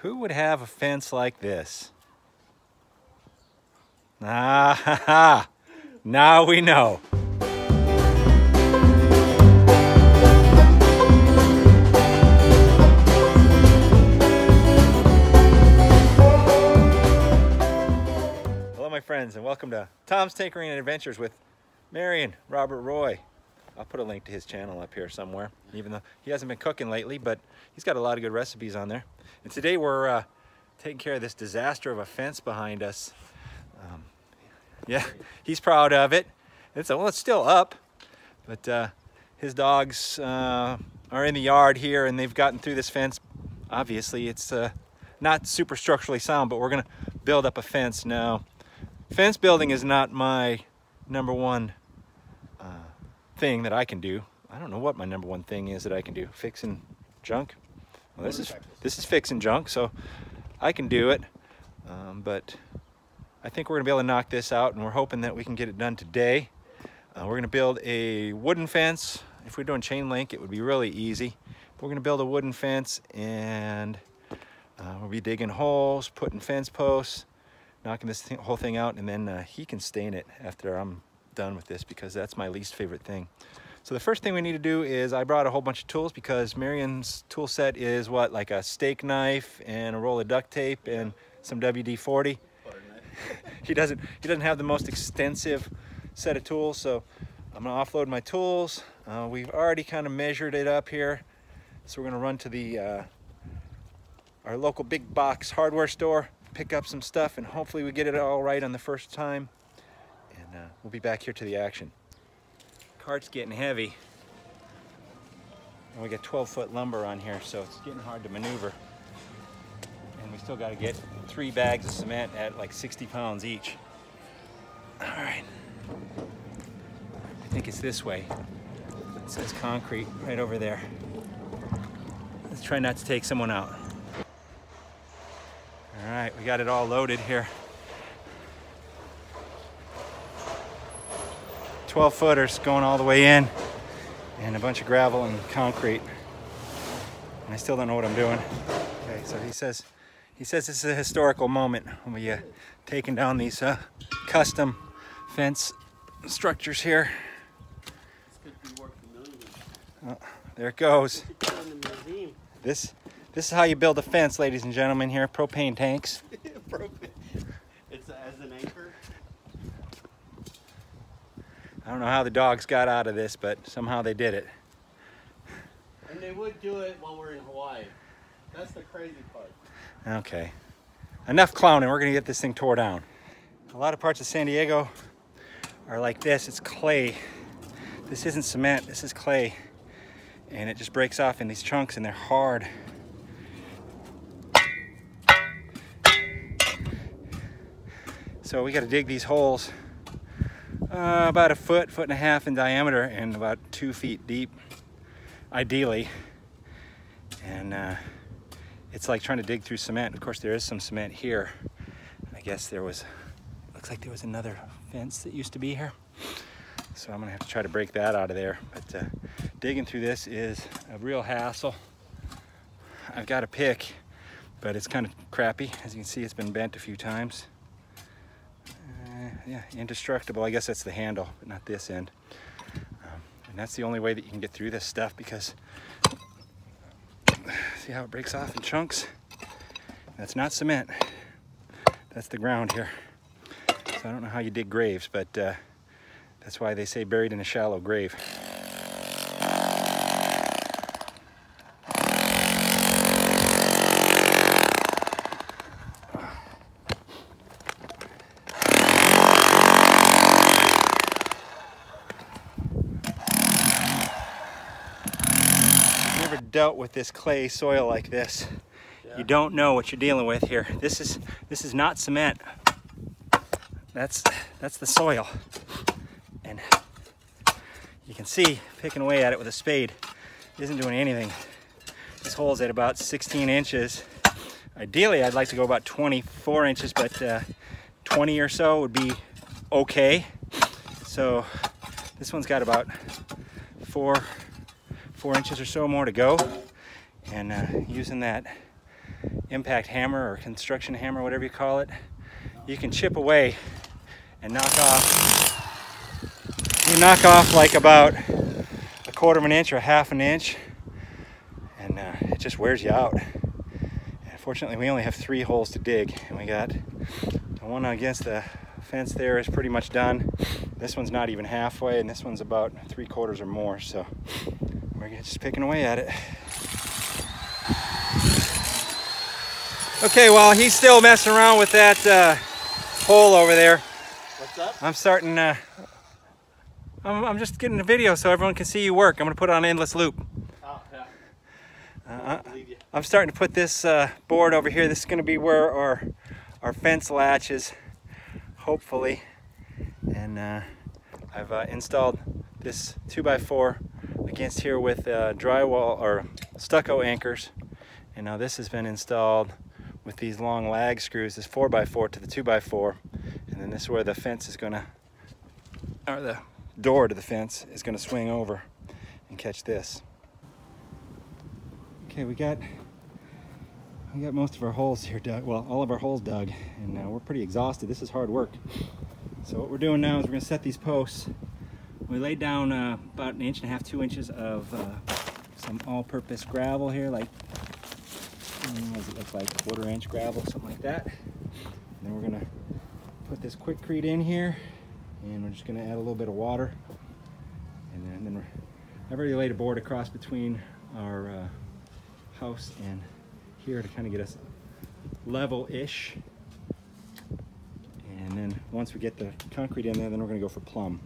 Who would have a fence like this? Ah, ha, ha. Now we know. Hello, my friends, and welcome to Tom's Tinkering and Adventures with Marion Robert Roy. I'll put a link to his channel up here somewhere, even though he hasn't been cooking lately, but he's got a lot of good recipes on there. And today we're taking care of this disaster of a fence behind us. Yeah, he's proud of it. Well, it's still up, but his dogs are in the yard here and they've gotten through this fence. Obviously, it's not super structurally sound, but we're gonna build up a fence now. Fence building is not my number one thing that I can do. I don't know what my number one thing is that I can do. Fixing junk. Well, this is fixing junk, so I can do it. But I think we're gonna be able to knock this out, and we're hoping that we can get it done today. We're gonna build a wooden fence. If we're doing chain link, it would be really easy. But we're gonna build a wooden fence, and we'll be digging holes, putting fence posts, knocking this whole thing out, and then he can stain it after I'm done with this, because that's my least favorite thing. So the first thing we need to do is, I brought a whole bunch of tools because Marion's tool set is what, like a steak knife and a roll of duct tape and some WD-40. He doesn't have the most extensive set of tools, so I'm gonna offload my tools. We've already kind of measured it up here, so we're gonna run to the our local big box hardware store, pick up some stuff, and hopefully we get it all right on the first time. And we'll be back here to the action. Cart's getting heavy. And we got 12-foot lumber on here, so it's getting hard to maneuver. And we still got to get 3 bags of cement at like 60 pounds each. All right. I think it's this way. It says concrete right over there. Let's try not to take someone out. All right, we got it all loaded here. 12-footers going all the way in, and a bunch of gravel and concrete. And I still don't know what I'm doing. Okay, so he says this is a historical moment when we taking down these custom fence structures here. Oh, there it goes. This is how you build a fence, ladies and gentlemen. Here, propane tanks. It's as an anchor. I don't know how the dogs got out of this, but somehow they did it. And they would do it while we're in Hawaii. That's the crazy part. Okay. Enough clowning. We're going to get this thing tore down. A lot of parts of San Diego are like this. It's clay. This isn't cement. This is clay. And it just breaks off in these chunks, and they're hard. So we got to dig these holes about a foot and a half in diameter and about 2 feet deep, ideally. And it's like trying to dig through cement. Of course, there is some cement here. I guess looks like there was another fence that used to be here. So I'm gonna have to try to break that out of there. But digging through this is a real hassle. I've got a pick, but it's kind of crappy. As you can see, it's been bent a few times. Yeah, indestructible. I guess that's the handle, but not this end. And that's the only way that you can get through this stuff, because see how it breaks off in chunks? That's not cement. That's the ground here. So I don't know how you dig graves, but that's why they say buried in a shallow grave. Dealt with this clay soil like this. Yeah. You don't know what you're dealing with here. This is not cement. That's the soil. And you can see picking away at it with a spade isn't doing anything. This hole's at about 16 inches. Ideally, I'd like to go about 24 inches, but 20 or so would be okay. So this one's got about 4 inches or so more to go. And using that impact hammer or construction hammer, whatever you call it, you can chip away and knock off. You knock off like about 1/4 of an inch or 1/2 an inch, and it just wears you out. And fortunately, we only have 3 holes to dig, and we got the one against the fence there is pretty much done. This one's not even halfway, and this one's about 3/4 or more, so we're just picking away at it. Okay, while he's still messing around with that hole over there, What's up? I'm starting, I'm just getting a video so everyone can see you work. I'm gonna put it on endless loop. Oh, yeah. I believe you. I'm starting to put this board over here. This is gonna be where our fence latches, hopefully. And I've installed this 2x4 against here with drywall or stucco anchors. And now this has been installed with these long lag screws, this 4x4 to the 2x4. And then this is where the fence is gonna, or the door to the fence is gonna swing over and catch this. Okay, we got most of our holes here dug. Well, all of our holes dug, and we're pretty exhausted. This is hard work. So what we're doing now is we're gonna set these posts. We laid down about 1.5 inches, 2 inches of some all-purpose gravel here, like, what does it look like, 1/4 inch gravel, something like that. And then we're gonna put this Quikrete in here, and we're just gonna add a little bit of water. And then I've already laid a board across between our house and here to kind of get us level-ish. And then once we get the concrete in there, then we're gonna go for plumb.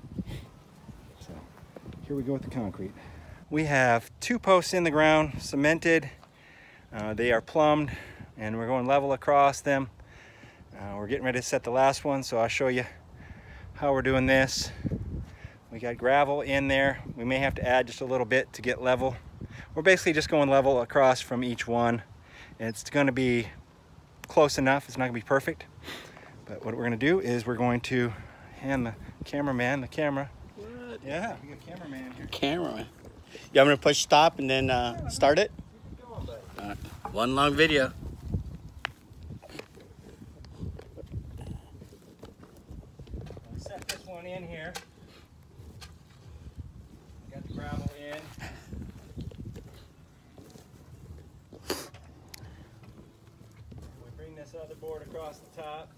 So here we go with the concrete. We have 2 posts in the ground, cemented. They are plumbed, and we're going level across them. We're getting ready to set the last one, so I'll show you how we're doing this. We got gravel in there. We may have to add just a little bit to get level. We're basically just going level across from each one. And it's gonna be close enough. It's not gonna be perfect. But what we're gonna do is we're going to hand the cameraman the camera. What? Yeah, we got a cameraman here. Cameraman. You want me to push stop and then start it? Keep going, buddy. One long video. We set this one in here. Got the gravel in. We bring this other board across the top.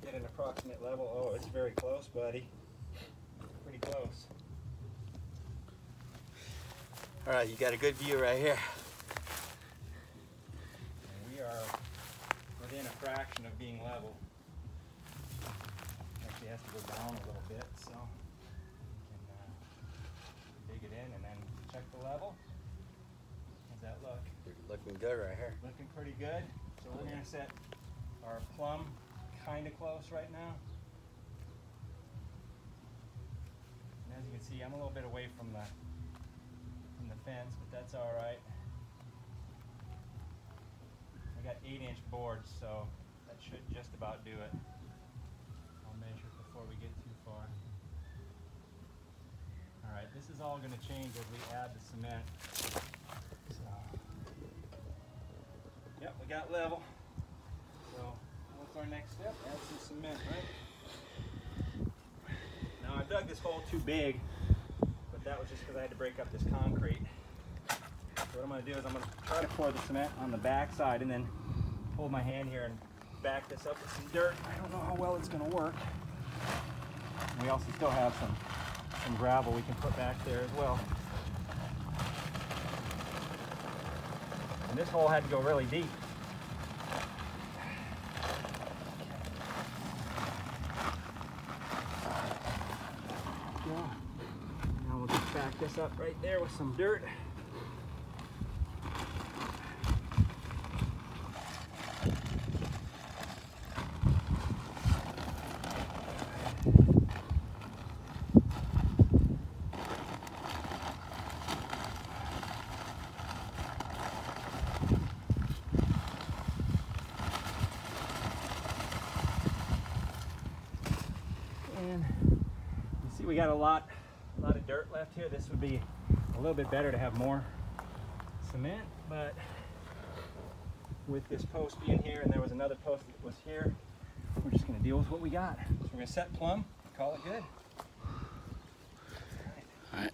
Get an approximate level. Oh, it's very close, buddy. Pretty close. All right, you got a good view right here. And we are within a fraction of being level. Actually has to go down a little bit, so we can dig it in and then check the level. How's that look? Looking good right here. Looking pretty good. So we're gonna set our plumb kind of close right now. And as you can see, I'm a little bit away from the fence, but that's all right. I got 8-inch boards, so that should just about do it. I'll measure before we get too far. All right, this is all going to change as we add the cement. So, yep, we got level. So what's our next step? Add some cement, right? Now I dug this hole too big, but that was just because I had to break up this concrete. So what I'm going to do is I'm going to try to pour the cement on the back side and then hold my hand here and back this up with some dirt. I don't know how well it's going to work. And we also still have some gravel we can put back there as well. And this hole had to go really deep. Now we'll just back this up right there with some dirt. We got a lot of dirt left here. This would be a little bit better to have more cement, but with this post being here, and there was another post that was here. We're just going to deal with what we got. So we're going to set plumb, call it good. All right.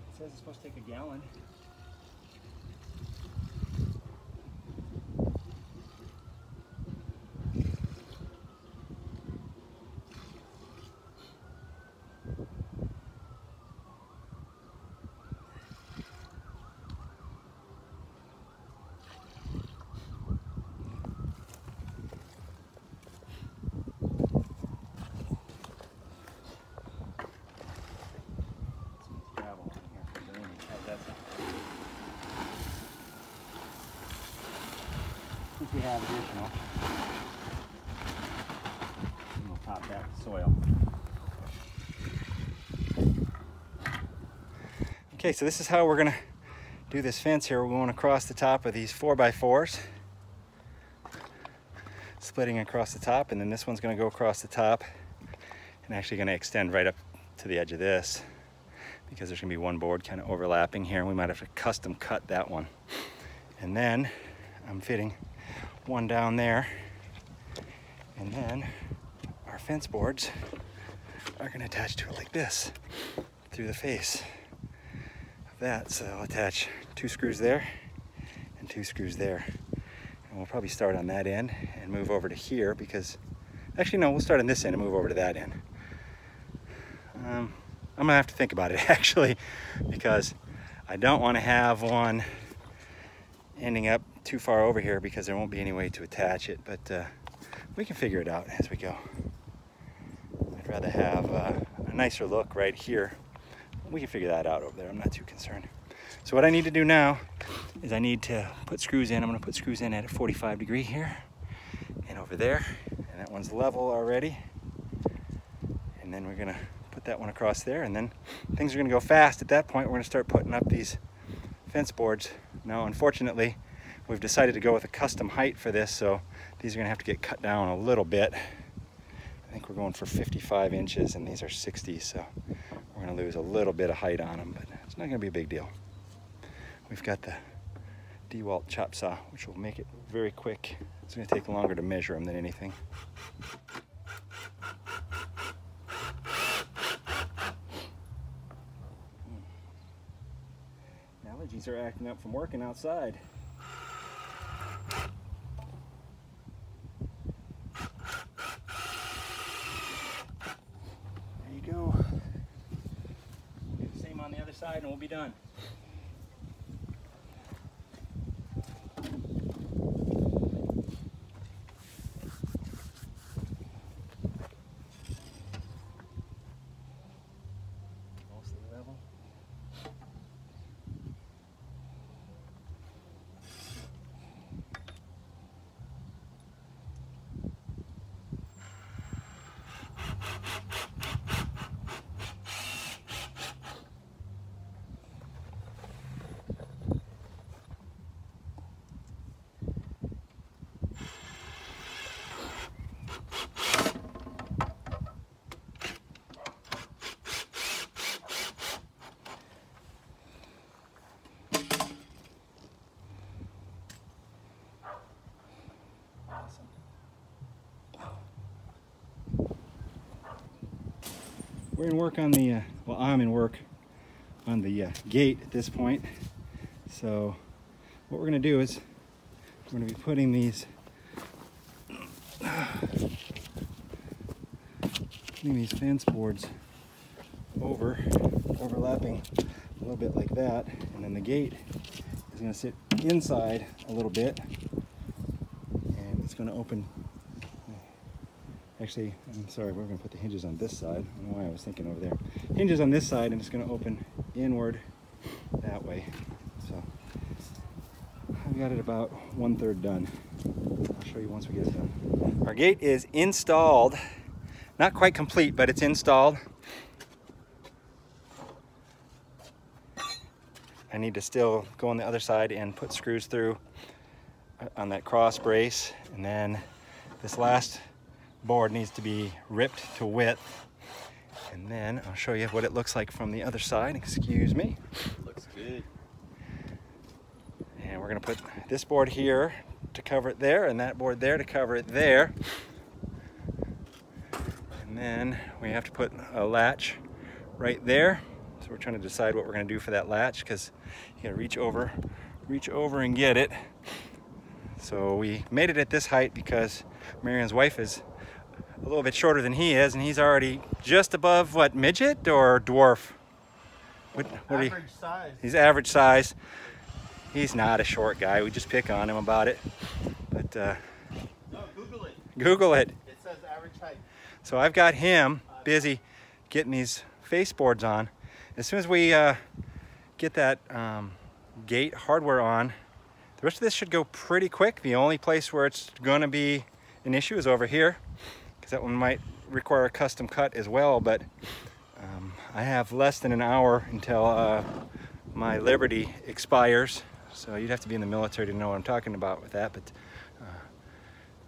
It says it's supposed to take a gallon. Since we have additional, and we'll top that with soil. Okay, so this is how we're gonna do this fence here. We're going across the top of these 4x4s, splitting across the top, and then this one's gonna go across the top and actually gonna extend right up to the edge of this, because there's gonna be one board kind of overlapping here, and we might have to custom cut that one. And then I'm fitting one down there, and then our fence boards are going to attach to it like this through the face of that. So I'll attach 2 screws there and 2 screws there, and we'll probably start on that end and move over to here, because actually no, we'll start on this end and move over to that end. I'm gonna have to think about it actually, because I don't want to have one ending up too far over here, because there won't be any way to attach it, but we can figure it out as we go. I'd rather have a nicer look right here. We can figure that out over there. I'm not too concerned. So what I need to do now is I need to put screws in. I'm going to put screws in at a 45 degree here and over there, and that one's level already. And then we're going to put that one across there, and then things are going to go fast. At that point, we're going to start putting up these fence boards. Now, unfortunately, we've decided to go with a custom height for this, so these are going to have to get cut down a little bit. I think we're going for 55 inches, and these are 60, so we're going to lose a little bit of height on them, but it's not going to be a big deal. We've got the DeWalt chop saw, which will make it very quick. It's going to take longer to measure them than anything. Allergies are acting up from working outside. There you go. Do the same on the other side and we'll be done. Mostly level. We're in work on the, well, I'm in work on the gate at this point. So what we're going to do is we're going to be putting these fence boards overlapping a little bit like that, and then the gate is going to sit inside a little bit, and it's going to open. Actually, I'm sorry, we're going to put the hinges on this side. I don't know why I was thinking over there. Hinges on this side, and it's going to open inward that way. So I've got it about 1/3 done. I'll show you once we get it done. Our gate is installed. Not quite complete, but it's installed. I need to still go on the other side and put screws through on that cross brace. And then this last board needs to be ripped to width. And then I'll show you what it looks like from the other side. Excuse me. Looks good. And we're gonna put this board here to cover it there, and that board there to cover it there. And then we have to put a latch right there. So we're trying to decide what we're gonna do for that latch, because you gotta reach over and get it. So we made it at this height because Marion's wife is a little bit shorter than he is, and he's already just above, what, midget or dwarf? What Average size. He's average size. He's not a short guy. We just pick on him about it. But No, Google it. Google it. It says average height. So I've got him busy getting these face boards on. As soon as we get that gate hardware on, the rest of this should go pretty quick. The only place where it's going to be an issue is over here, because that one might require a custom cut as well. But I have less than an hour until my Liberty expires. So you'd have to be in the military to know what I'm talking about with that. But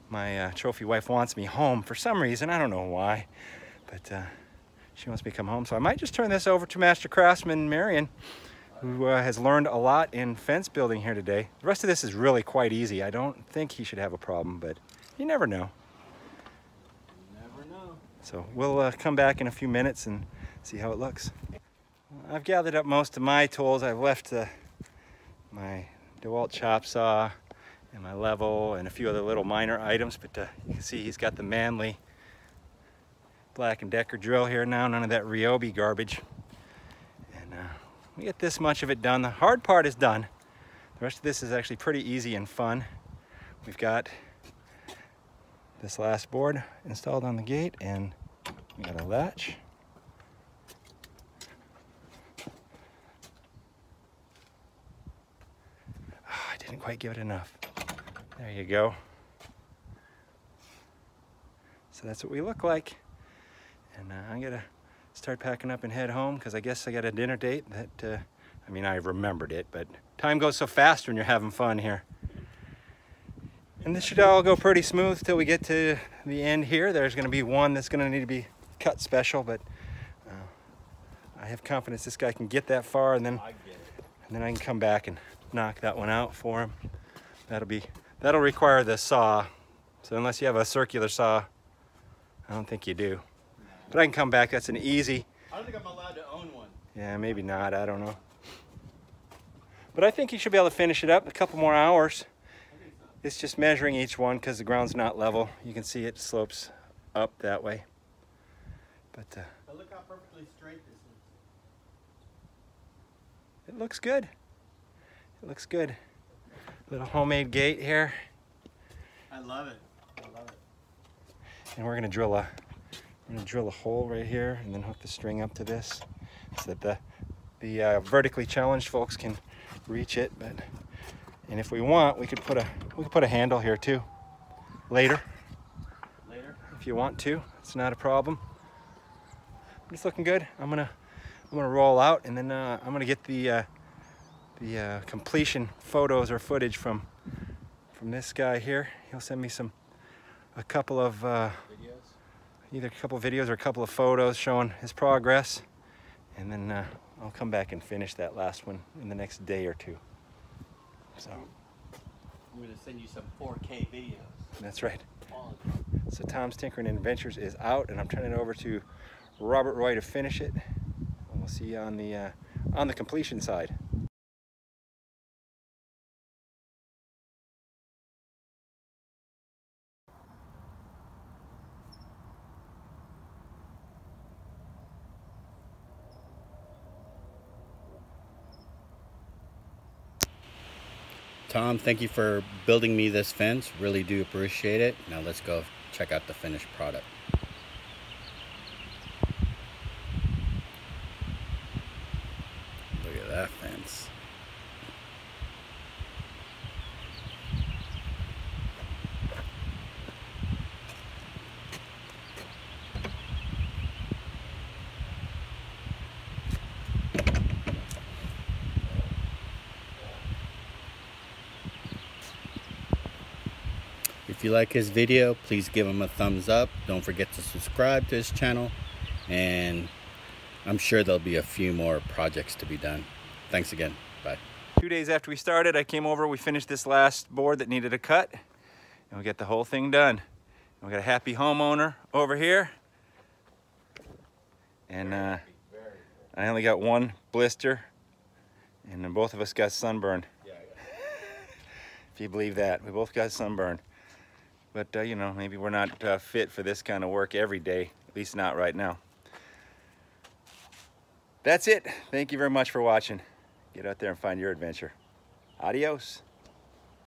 my trophy wife wants me home for some reason. I don't know why, but she wants me to come home. So I might just turn this over to Master Craftsman Marion, who has learned a lot in fence building here today. The rest of this is really quite easy. I don't think he should have a problem, but you never know. You never know. So we'll come back in a few minutes and see how it looks. I've gathered up most of my tools. I've left my DeWalt chop saw and my level and a few other little minor items, but you can see he's got the Manley Black & Decker drill here now, none of that Ryobi garbage. And we get this much of it done. The hard part is done. The rest of this is actually pretty easy and fun. We've got this last board installed on the gate, and we got a latch. I didn't quite give it enough. There you go. So that's what we look like. And I gotta start packing up and head home, because I guess I got a dinner date that, I mean, I remembered it, but time goes so fast when you're having fun here. And this should all go pretty smooth till we get to the end here. There's gonna be one that's gonna need to be cut special, but I have confidence this guy can get that far, and then I can come back and knock that one out for him. That'll require the saw. So unless you have a circular saw, I don't think you do. But I can come back. That's an easy. I don't think I'm allowed to own one. Yeah, maybe not. I don't know. But I think you should be able to finish it up a couple more hours. I think so. It's just measuring each one because the ground's not level. You can see it slopes up that way. But But look how perfectly straight this is. it looks good. It looks good. Little homemade gate here. I love it. I love it. And we're gonna drill a hole right here and then hook the string up to this so that the vertically challenged folks can reach it. And if we want, we could put a handle here too later if you want to. It's not a problem. It's looking good. I'm gonna roll out, and then I'm gonna get the completion photos or footage from this guy here. He'll send me a couple of either a couple of videos or a couple of photos showing his progress, and then I'll come back and finish that last one in the next day or two. So I'm going to send you some 4K videos. that's right. All of them. So Tom's Tinkering Adventures is out, and I'm turning it over to Robert Roy to finish it. And we'll see you on the completion side. Tom, thank you for building me this fence. Really do appreciate it. Now let's go check out the finished product. Look at that fence. you like his video, please give him a thumbs up. Don't forget to subscribe to his channel, and I'm sure there'll be a few more projects to be done. Thanks again. Bye. 2 days after we started, I came over, we finished this last board that needed a cut, and we got the whole thing done. And we got a happy homeowner over here. And I only got one blister, and then both of us got sunburn. If you believe that, we both got sunburn. But you know, maybe we're not fit for this kind of work every day, at least not right now. That's it. Thank you very much for watching. Get out there and find your adventure. Adios.